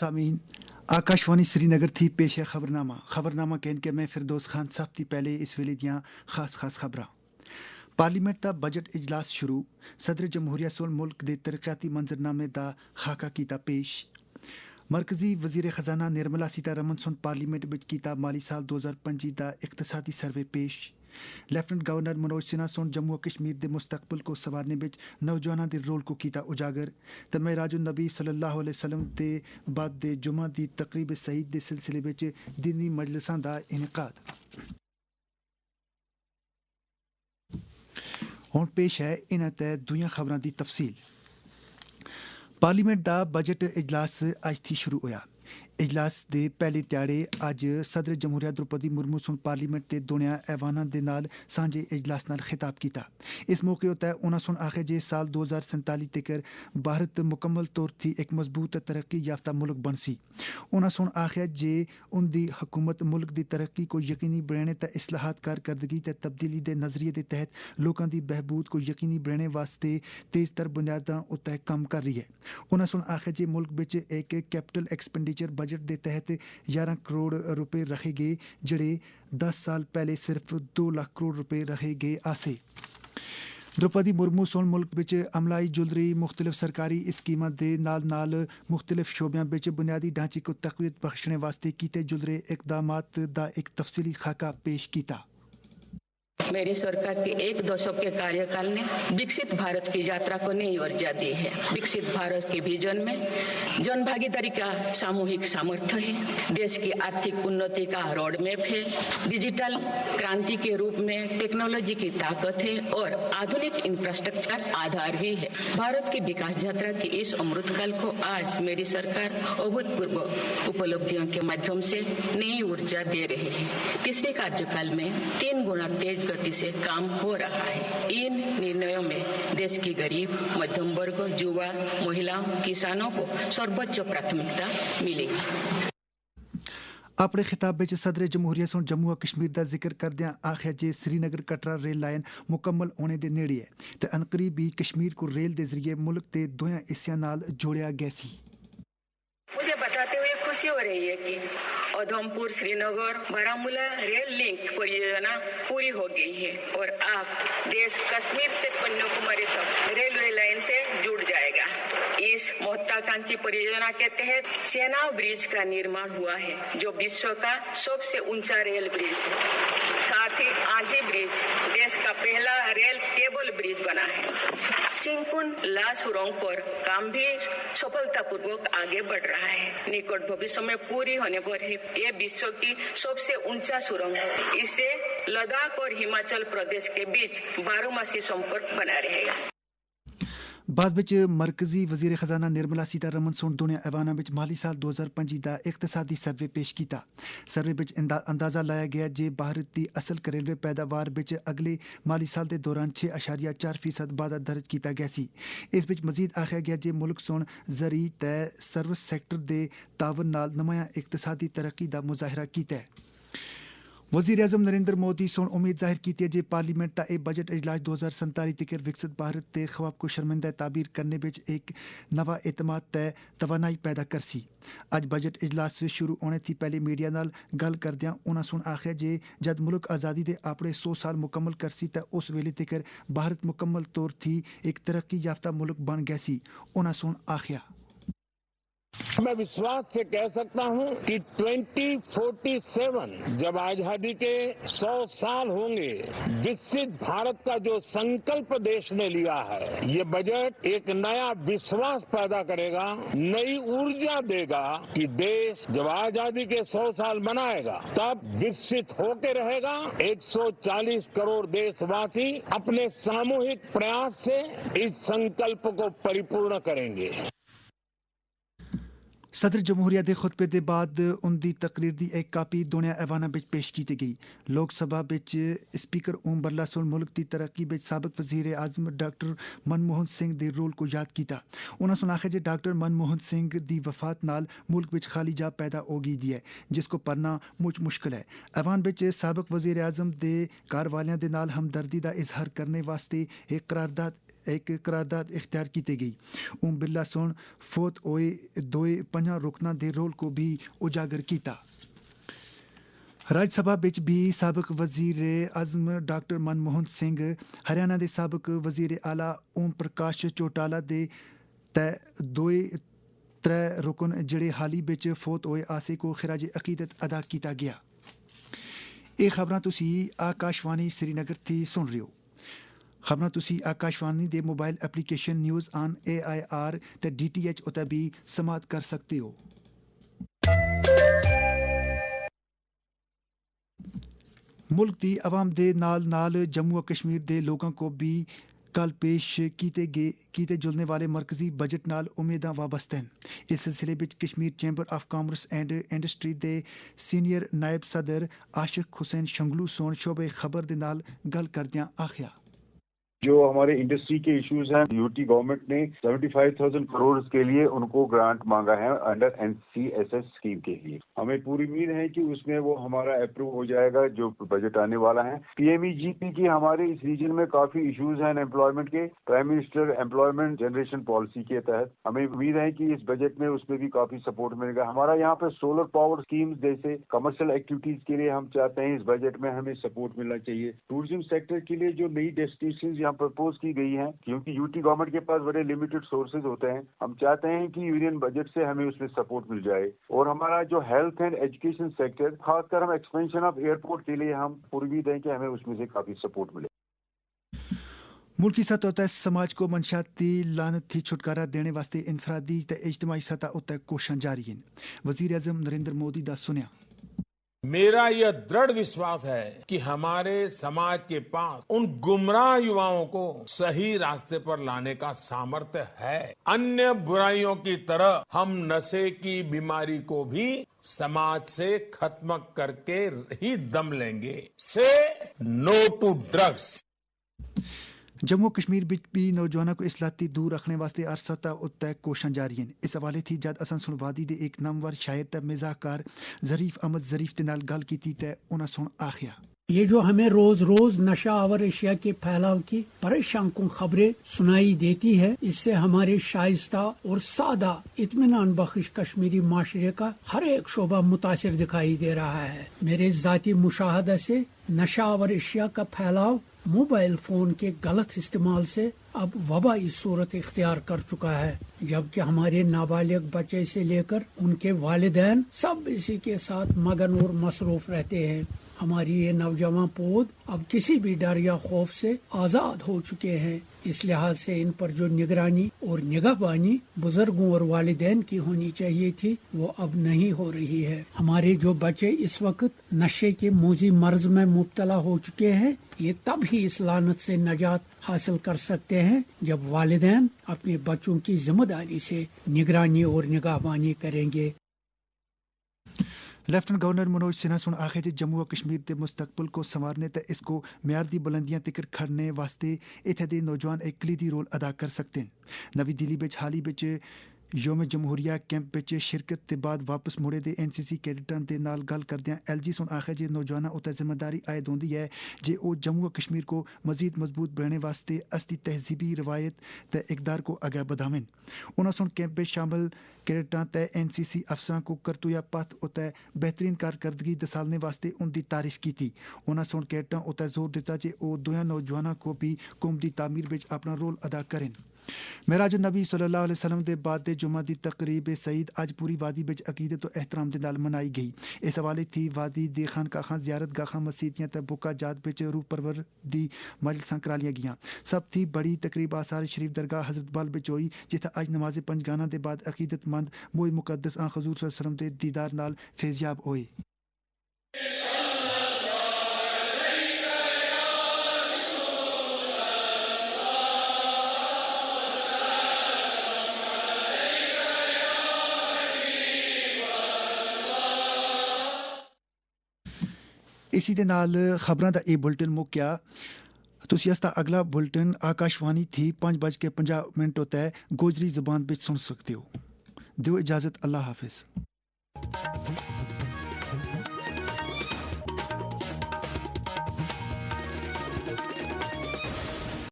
सामीन आकाशवाणी श्रीनगर थी पेश है खबरनामा कहन के मैं फिरदौस खान सब थी पहले इस वेले दियां खास खबरां पार्लीमेंट दा बजट इजलास शुरू सदर जमहूरिया सोल मुल्क दे तरक्याती मंजरनामे दा खाका कीता पेश मरकजी वजीर खजाना निर्मला सीतारमण सुन पार्लीमेंट विच कीता माली साल 2025 दा इकतसादी सर्वे पेश लेफ्टिनेंट गवर्नर मनोज सिन्हा सुन जम्मू कश्मीर दे मुस्तकबिल को संवारने विच नौजवानां दे रोल को कीता उजागर ते मेराजुन नबी सल्लल्लाहु अलैहि वसल्लम दे बाद दे जुमा दी तकरीब सईद दे सिलसिले विच दीनी मजलिसां दा इनेकाद। हुण पेश है इन्हां ते दुइयां खबरां दी तफसील। पार्लीमेंट दा बजट इजलास अज थी शुरू होया। इजलास दे पहले ध्याड़े अज सदर जमहूरिया द्रौपदी मुर्मू सुन पार्लीमेंट दे दोनें ऐवानां दे नाल सांझे इजलास नाल खिताब कीता। इस मौके उत्ते उन्हां सुन आखे जे साल 2047 तकर भारत मुकम्मल तौर थी एक मजबूत तरक्की याफ्ता मुल्क बनसी। उन्हां सुन आखे जे उनदी हुकूमत मुल्क दी तरक्की को यकीनी बनाने ते इस्लाहात कारकर्दगी ते तब्दीली दे नजरिए दे तहत लोकां दी बहबूद को यकीनी बनाने वास्ते तेज तर बुनियादां उत्ते कम कर रही है। उन्हां सुन आखे जे मुल्क विच एक कैपिटल एक्सपेंडिचर बजट दे तहत 11 करोड़ रुपए रखे गए जेड़े 10 साल पहले सिर्फ 2 लाख करोड़ रुपए रखे गए आसे। द्रौपदी मुर्मू सोन मुल्क विच अमलाई जुलरी मुख्तलिफ सरकारी स्कीमां दे नाल मुख्तलिफ शोबियां विच बुनियादी ढांचे को तकवीत बख्शने वास्ते कीते जुलरे इकदामात दा एक तफसीली खाका पेश कीता। मेरी सरकार के एक दशक के कार्यकाल ने विकसित भारत की यात्रा को नई ऊर्जा दी है। विकसित भारत के विजन में जन भागीदारी का सामूहिक सामर्थ्य है। देश की आर्थिक उन्नति का रोड मैप है। डिजिटल क्रांति के रूप में टेक्नोलॉजी की ताकत है और आधुनिक इंफ्रास्ट्रक्चर आधार भी है। भारत की विकास यात्रा की इस अमृतकाल को आज मेरी सरकार अभूतपूर्व उपलब्धियों के माध्यम से नई ऊर्जा दे रही है। पिछले कार्यकाल में 3 गुना तेज गति से काम हो रहा है। इन निर्णयों में देश की गरीब, मध्यम वर्ग, युवा, महिलाओं, किसानों को सर्वोच्च प्राथमिकता मिली। अपने खिताब विच सदर जमहूरिया सुन जम्मू कश्मीर दा जिक्र करदियां आखिया जे श्रीनगर कटरा रेल लाइन मुकम्मल होने दे नेड़े है ते अनकरीब भी कश्मीर को रेल दे जरिए मुल्क दे दोयां हिस्सियां नाल जोड़िया गया सी। मुझे बताते हुए खुशी हो रही है कि उधमपुर श्रीनगर बारामूला रेल लिंक परियोजना पूरी हो गई है और अब देश कश्मीर से कन्याकुमारी तक रेलवे लाइन से जुड़ जाएगा। इस महत्वाकांक्षी परियोजना के तहत चेनाब ब्रिज का निर्माण हुआ है जो विश्व का सबसे ऊंचा रेल ब्रिज है। साथ ही आंजी ब्रिज देश का पहला रेल केबल ब्रिज बना है। चिंकुन ला सुरंग पर काम भी सफलतापूर्वक आगे बढ़ रहा है। निकट भविष्य में पूरी होने पर यह विश्व की सबसे ऊंचा सुरंग है। इससे लद्दाख और हिमाचल प्रदेश के बीच 12मासी संपर्क बना रहेगा। बाद विच मरकजी वजीर खजाना निर्मला सीतारमण सुन दुनिया ऐवाना विच माली साल 2025 दा इकतसादी सर्वे पेश कीता। सर्वे विच अंदाजा लाया गया जे भारत दी असल घरेलू पैदावार विच अगले माली साल दे दौरान 6.4% बाधा दर्ज कीता गया सी। इस विच मजीद आखिया गया जे मुल्क सुन ज़री ते सर्विस सैक्टर दे तावन नाल नमाया इकतसादी तरक्की दा मुजाहरा कीता है। वज़ीर आज़म नरेंद्र मोदी सोन उम्मीद जाहिर की है जे पार्लीमेंट दा ए बजट इजलास 2047 तक विकसित भारत के ख्वाब को शर्मिंदा ताबीर करने विच एक नवा एतमाद ते तवानाई पैदा करसी। अज बजट इजलास शुरू होने थी पहले मीडिया नाल गल करदियां उन्हां सुन आखिया जे जद मुल्क आज़ादी दे अपने 100 साल मुकम्मल करसी ते उस वेले तक भारत मुकम्मल तौर थी एक तरक्की याफ्ता मुल्क बन गया सी। उन्हां सुन आखिया मैं विश्वास से कह सकता हूं कि 2047 जब आजादी के 100 साल होंगे, विकसित भारत का जो संकल्प देश ने लिया है, ये बजट एक नया विश्वास पैदा करेगा, नई ऊर्जा देगा कि देश जब आजादी के 100 साल मनाएगा तब विकसित होके रहेगा। 140 करोड़ देशवासी अपने सामूहिक प्रयास से इस संकल्प को परिपूर्ण करेंगे। सदर जमहूरिया दे खुतबे दे बाद उनदी तकरीर दी एक कापी दोनिया ऐवाना विच पेश की गई। लोक सभा विच स्पीकर ओम बिरला सुन मुल्क दी तरक्की विच साबिक वजीर आजम डॉक्टर मनमोहन सिंह दे रोल को याद किया। उन्होंने सुना जे डॉक्टर मनमोहन सिंह दी वफात नाल मुल्क विच खाली जा पैदा हो गई दी है जिसको पढ़ना मुझ मुश्किल है। ऐवान विच साबिक वजीर आजम दे घर वालियां दे नाल हमदर्दी दा इजहार करने वास्ते एक करारदाद ایک قرارداد اختیار کی گئی. اوم برلا سن فوت ہوئے دوئے 5 رکناں دے رول کو بھی اجاگر کیتا. راج سبھا بچ بھی سابق وزیر اعظم ڈاکٹر منموہن سنگھ، ہریانہ دے سابق وزیر اعلیٰ اوم پرکاش چوٹالا دے تے دوئے 3 رکن جڑے حالی بچ فوت ہوئے آسے کو خراج عقیدت ادا کیتا گیا. یہ خبراں تسی آکاشوانی سری نگر تھی سن رہے ہو. خبراں تسی آکاشوانی دے mobile application news on AIR تے DTH اتے بھی سماعت کر سکتے ہو. ملک دی عوام دے نال نال جموں و کشمیر دے لوگوں کو بھی کل پیش کیتے جلنے والے مرکزی بجٹ نال امیداں وابستہ ہیں. اس سلسلے وچ Kashmir chamber of commerce and industry دے سینئر نائب صدر عاشق حسین شنگلو سون شعبے خبر دے نال گل کردیاں آخیا جو ہمارے انڈسٹری کے ایشوز ہیں یوٹی گورنمنٹ نے 75,000 کروڑ کے لیے ان کو گرانٹ مانگا ہے انڈر NCSS اسکیم کے لیے. ہمیں پوری امید ہے کہ اس میں وہ ہمارا اپروو ہو جائے گا جو بجٹ آنے والا ہے. PMEGP کی ہمارے اس ریجن میں کافی ایشوز ہیں امپلائمنٹ کے. Prime minister employment generation policy کے تحت ہمیں امید ہے کہ اس بجٹ میں اس میں بھی کافی سپورٹ ملے گا. ہمارا یہاں پہ سولر پاور اسکیمز جیسے کمرشل ایکٹیویٹیز کے لیے ہم چاہتے ہیں اس بجٹ میں ہمیں سپورٹ ملنا چاہیے. ٹورزم سیکٹر کے لیے جو نئی ڈیسٹینیشنز یہاں پرپوز کی گئی ہیں کیونکہ یوٹی گورنمنٹ کے پاس بڑے لمیٹڈ سورسز ہوتے ہیں، ہم چاہتے ہیں کہ یونین بجٹ سے ہمیں اس میں سپورٹ مل جائے. اور ہمارا جو ہیلتھ اینڈ ایجوکیشن سیکٹر خاص کر ہم ایکسپینشن آف ایئرپورٹ کے لیے ہم امید ہیں کہ ہمیں اس میں سے کافی سپورٹ ملے. ملکی سطح تے سماج کو منشیاتی لعنت تھی چھٹکارا دینے واسطے انفرادی تے اجتماعی سطح تے کوششاں جاری ہیں. وزیر اعظم نریندر مودی دا سنیا میرا یہ دृढ़ وشواس ہے کہ ہمارے سماج کے پاس ان گمراہ یواؤں کو صحیح راستے پر لانے کا سامرتھیہ ہے. انیہ برائیوں کی طرح ہم نشے کی بیماری کو بھی سماج سے ختم کر کے ہی دم لیں گے. سے نو ٹو ڈرگس. جموں کشمیر بچ بھی نوجوانوں کو اصلاحاتی دور رکھنے واسطے عرصہ تے کوششاں جاری ہیں. اس حوالے تھی جد اساں سن وادی دے ایک نامور شاعر تے مزاح کار ظریف احمد ظریف دے نال گل کیتی تے انہاں سن آخیا یہ جو ہمیں روز روز نشہ آور اشیاء کے پھیلاؤ کی پریشان کن خبریں سنائی دیتی ہے، اس سے ہمارے شائستہ اور سادہ اطمینان بخش کشمیری معاشرے کا ہر ایک شعبہ متاثر دکھائی دے رہا ہے. میرے ذاتی مشاہدہ سے نشہ آور اشیاء کا پھیلاؤ موبائل فون کے غلط استعمال سے اب وبائی صورت اختیار کر چکا ہے، جبکہ ہمارے نابالغ بچے سے لے کر ان کے والدین سب اسی کے ساتھ مگن اور مصروف رہتے ہیں. ہماری یہ نوجوان پود اب کسی بھی ڈر یا خوف سے آزاد ہو چکے ہیں. اس لحاظ سے ان پر جو نگرانی اور نگہبانی بزرگوں اور والدین کی ہونی چاہیے تھی وہ اب نہیں ہو رہی ہے. ہمارے جو بچے اس وقت نشے کے موذی مرض میں مبتلا ہو چکے ہیں یہ تب ہی اس لعنت سے نجات حاصل کر سکتے ہیں جب والدین اپنے بچوں کی ذمہ داری سے نگرانی اور نگہبانی کریں گے. لیفٹنٹ گورنر منوج سنہا سن آخے جی جموں و کشمیر کے مستقبل کو سنوارنے تے اس کو معیار دی بلندیاں تکر کھڑنے واسطے اتھے دے نوجوان ایک کلیدی رول ادا کر سکتے ہیں. نوی دلی بچ حالی بچ یوم جمہوریہ کیمپ بچ شرکت کے بعد واپس مڑے دے NCC کیڈٹاں دے نال گل کردیاں LG سن آخے جی نوجواناں اتے ذمہ داری عائد ہوندی ہے جے او جموں و کشمیر کو مزید مضبوط بنانے واسطے اصلی تہذیبی روایت تے اقدار کو آگے بڑھاویں. انہاں سن کیمپ میں شامل کیڈٹاں تے NCC افسراں کو کرتویا پتھ اتے بہترین کارکردگی دسالنے واسطے ان دی تعریف کیتی. انہاں سن کیڈٹاں اتے زور دیتا جے او دویاں نوجواناں کو بھی قوم دی تعمیر وچ اپنا رول ادا کریں. معراج النبی صلی اللہ علیہ وسلم دے بعد دے جمعہ دی تقریب سعید اج پوری وادی بچ عقیدت و احترام دے نال منائی گئی. اس حوالے تھی وادی دی خانقاہاں زیارت گاہاں مسیتیاں تے بکا جات بچ روح پرور دی مجلساں کرالیاں گیاں. سب تھی بڑی تقریب آثار شریف درگاہ حضرت بال بچ ہوئی جتھے اج نماز پنجگانہ دے بعد عقیدت مند موئے مقدس آن حضور صلی اللہ علیہ وسلم دے دیدار نال فیضیاب ہوئے. اسی دے نال خبراں دا اے بلٹن مکیا. تسی اس دا اگلا بلٹن آکاشوانی تھی 5:50 ہوتا ہے گوجری زبان بچ سن سکتے ہو. دیو اجازت. اللہ حافظ.